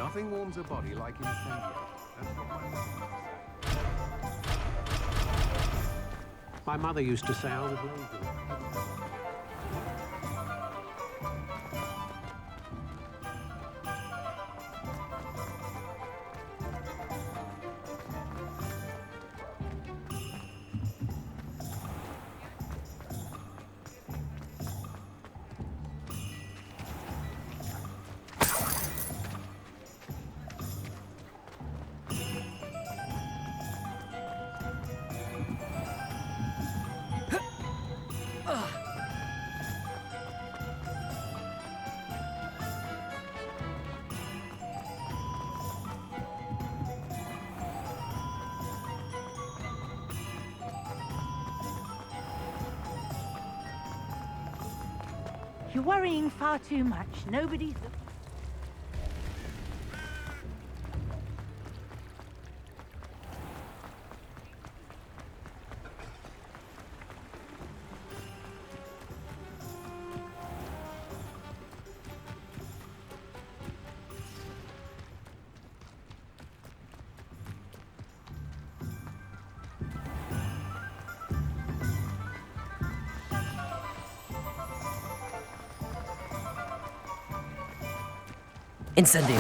Nothing warms a body like incendiary. That's what my mother used to say. My mother used to say I was lazy. You're worrying far too much. Nobody's... Incendio.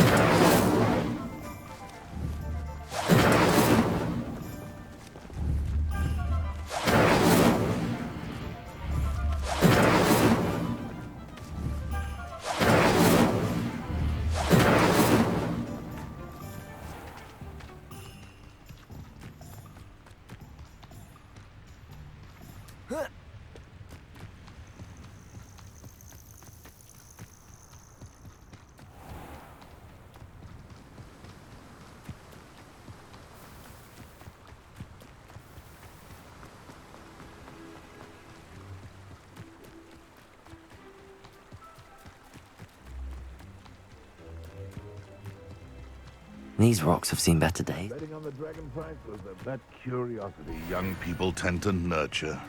These rocks have seen better days. Betting on the dragon price was that curiosity young people tend to nurture.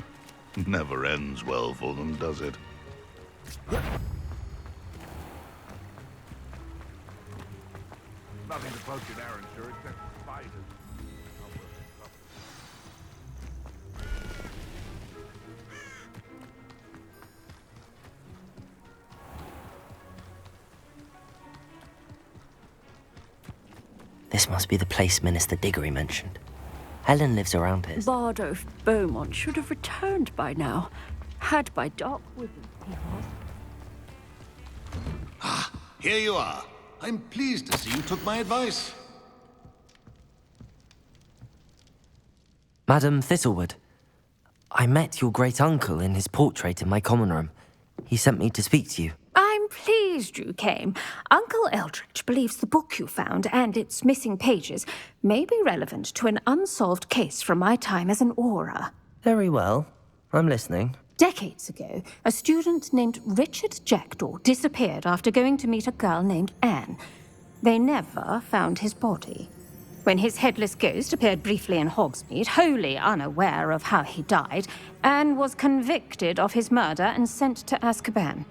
Never ends well for them, does it? Nothing to poke in Arrowshire except spiders. This must be the place Minister Diggory mentioned. Helen lives around here. Bardolph Beaumont should have returned by now. Had by Doc with him, he was. Ah, here you are. I'm pleased to see you took my advice. Madam Thistlewood, I met your great-uncle in his portrait in my common room. He sent me to speak to you. I'm pleased you came. Uncle Eldridge believes the book you found and its missing pages may be relevant to an unsolved case from my time as an aura. Very well. I'm listening. Decades ago, a student named Richard Jackdaw disappeared after going to meet a girl named Anne. They never found his body. When his headless ghost appeared briefly in Hogsmeade, wholly unaware of how he died, Anne was convicted of his murder and sent to Azkaban.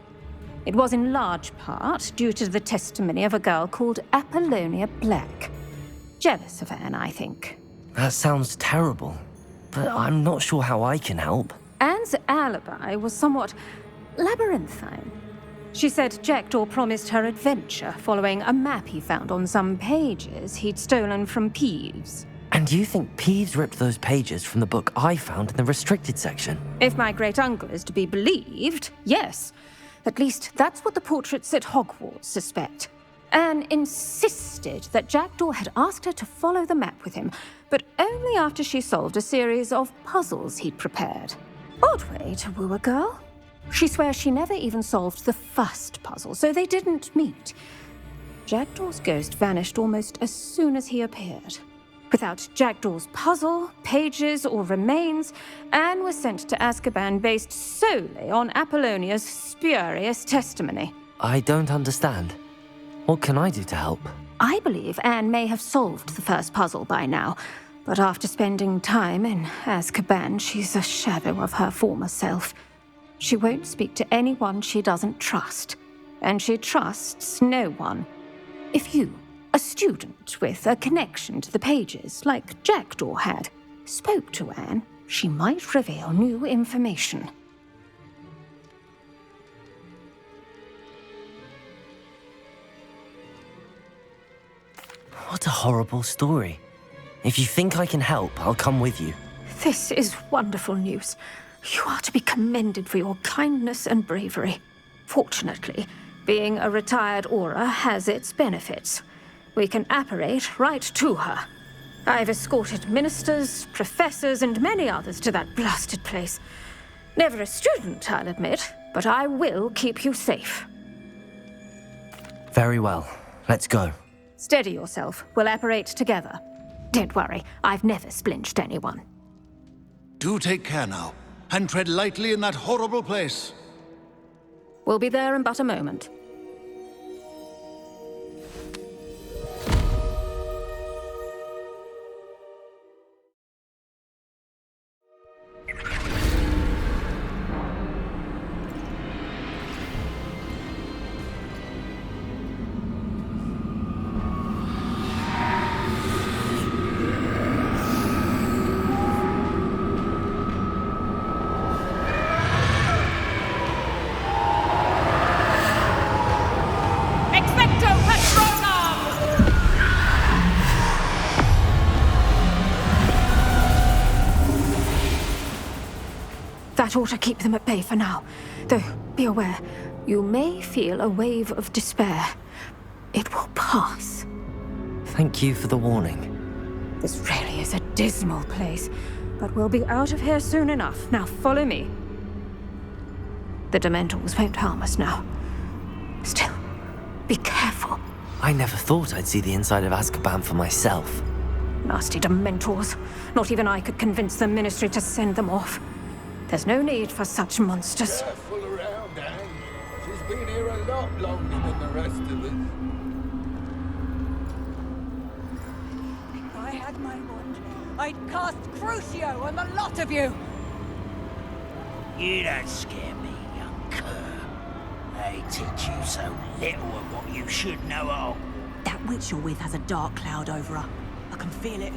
It was in large part due to the testimony of a girl called Apollonia Black. Jealous of Anne, I think. That sounds terrible, but I'm not sure how I can help. Anne's alibi was somewhat labyrinthine. She said Jackdaw promised her adventure following a map he found on some pages he'd stolen from Peeves. And you think Peeves ripped those pages from the book I found in the restricted section? If my great-uncle is to be believed, yes. At least that's what the portraits at Hogwarts suspect. Anne insisted that Jackdaw had asked her to follow the map with him, but only after she solved a series of puzzles he'd prepared. Odd way to woo a girl. She swears she never even solved the first puzzle, so they didn't meet. Jackdaw's ghost vanished almost as soon as he appeared. Without Jackdaw's puzzle, pages, or remains, Anne was sent to Azkaban based solely on Apollonia's spurious testimony. I don't understand. What can I do to help? I believe Anne may have solved the first puzzle by now, but after spending time in Azkaban, she's a shadow of her former self. She won't speak to anyone she doesn't trust, and she trusts no one. If you, A student with a connection to the pages, like Jackdaw had, spoke to Anne, she might reveal new information. What a horrible story. If you think I can help, I'll come with you. This is wonderful news. You are to be commended for your kindness and bravery. Fortunately, being a retired Aura has its benefits. We can apparate right to her. I've escorted ministers, professors, and many others to that blasted place. Never a student, I'll admit, but I will keep you safe. Very well. Let's go. Steady yourself. We'll apparate together. Don't worry, I've never splinched anyone. Do take care now, and tread lightly in that horrible place. We'll be there in but a moment. That ought to keep them at bay for now. Though, be aware, you may feel a wave of despair. It will pass. Thank you for the warning. This really is a dismal place, but we'll be out of here soon enough. Now follow me. The Dementors won't harm us now. Still, be careful. I never thought I'd see the inside of Azkaban for myself. Nasty Dementors. Not even I could convince the Ministry to send them off. There's no need for such monsters. Careful around, Anne. She's been here a lot longer than the rest of us. If I had my wand, I'd cast Crucio on the lot of you! You don't scare me, young cur. They teach you so little of what you should know of. That witch you're with has a dark cloud over her. I can feel it.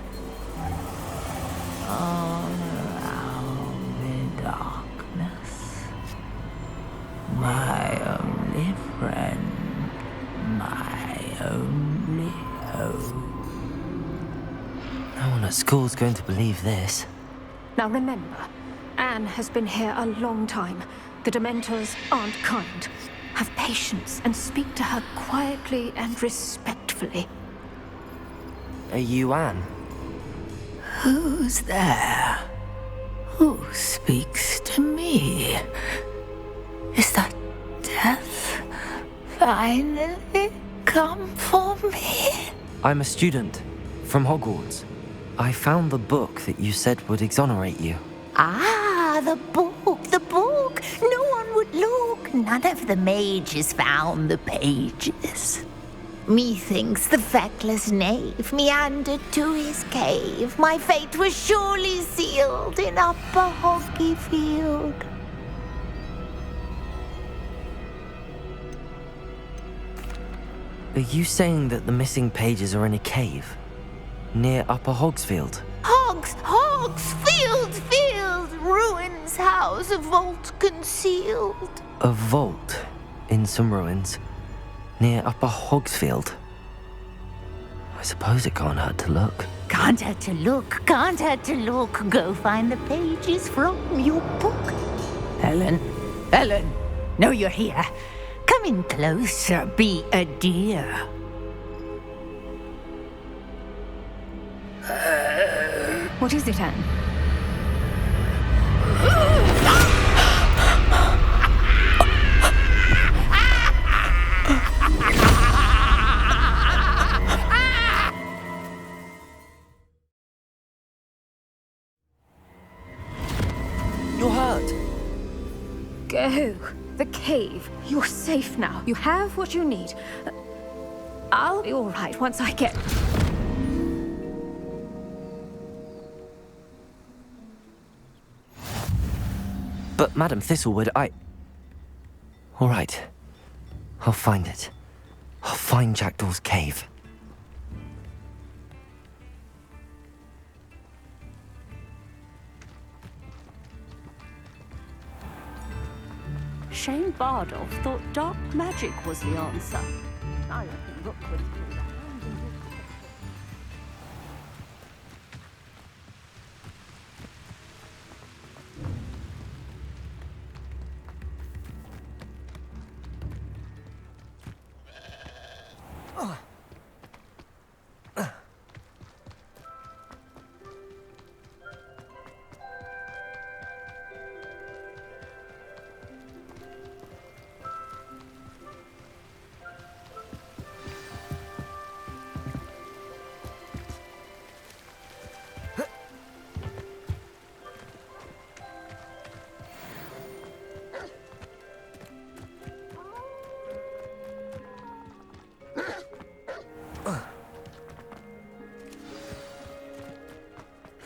All around the darkness. My only friend. My only hope. No one at school's going to believe this. Now remember, Anne has been here a long time. The Dementors aren't kind. Have patience and speak to her quietly and respectfully. Are you Anne? Who's there? Who speaks to me? Is that death finally come for me? I'm a student from Hogwarts. I found the book that you said would exonerate you. Ah, the book, the book. No one would look. None of the mages found the pages. Methinks the feckless knave meandered to his cave. My fate was surely sealed in Upper Hoggyfield. Are you saying that the missing pages are in a cave? Near Upper Hogsfield? Field, ruins house, a vault concealed. A vault in some ruins near Upper Hogsfield. I suppose it can't hurt to look. Can't hurt to look, can't hurt to look. Go find the pages from your book. Helen, know you're here. Come in closer, be a dear. What is it, Anne? You're hurt. Go. The cave. You're safe now. You have what you need. I'll be all right once I get... But Madam Thistlewood, All right. I'll find it. I'll find Jackdaw's cave. Bardolph thought dark magic was the answer. I reckon Rookwood's played a hand in his pocket.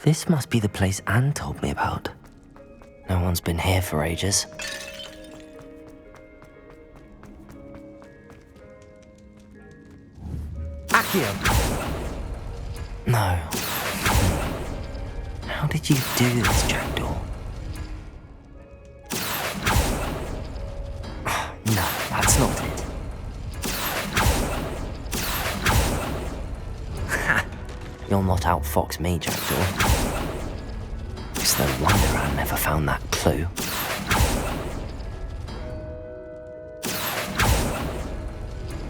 This must be the place Anne told me about. No one's been here for ages. Accio! No. How did you do this, Jackdaw? No, that's not it. You'll not outfox me, Jackdaw. It's no wonder I never found that clue.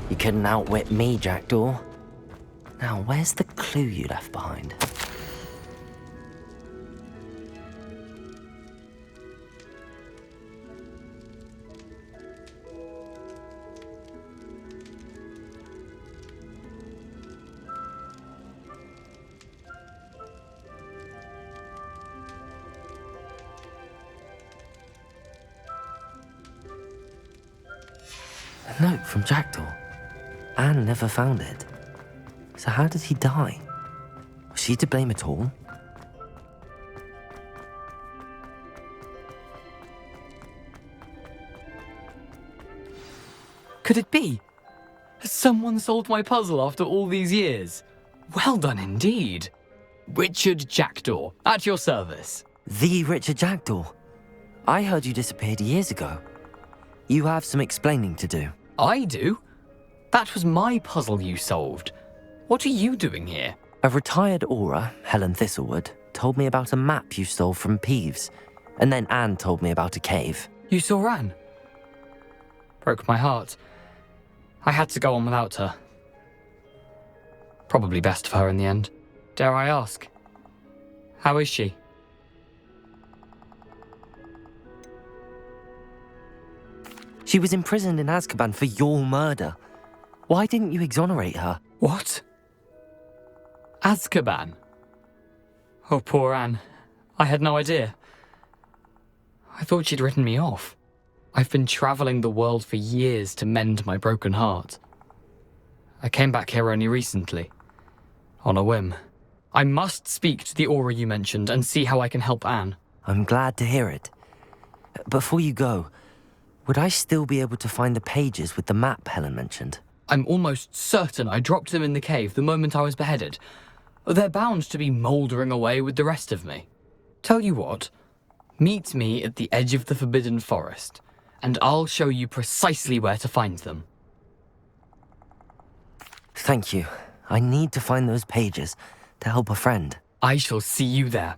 You couldn't outwit me, Jackdaw. Now, where's the clue you left behind? A note from Jackdaw. Anne never found it. So how did he die? Was she to blame at all? Could it be? Has someone solved my puzzle after all these years? Well done indeed. Richard Jackdaw, at your service. The Richard Jackdaw. I heard you disappeared years ago. You have some explaining to do. I do? That was my puzzle you solved. What are you doing here? A retired aura, Helen Thistlewood, told me about a map you stole from Peeves, and then Anne told me about a cave. You saw Anne? Broke my heart. I had to go on without her. Probably best for her in the end. Dare I ask? How is she? She was imprisoned in Azkaban for your murder. Why didn't you exonerate her? What? Azkaban? Oh, poor Anne. I had no idea. I thought she'd written me off. I've been travelling the world for years to mend my broken heart. I came back here only recently, on a whim. I must speak to the aura you mentioned and see how I can help Anne. I'm glad to hear it. Before you go, would I still be able to find the pages with the map Helen mentioned? I'm almost certain I dropped them in the cave the moment I was beheaded. They're bound to be mouldering away with the rest of me. Tell you what, meet me at the edge of the Forbidden Forest, and I'll show you precisely where to find them. Thank you. I need to find those pages to help a friend. I shall see you there.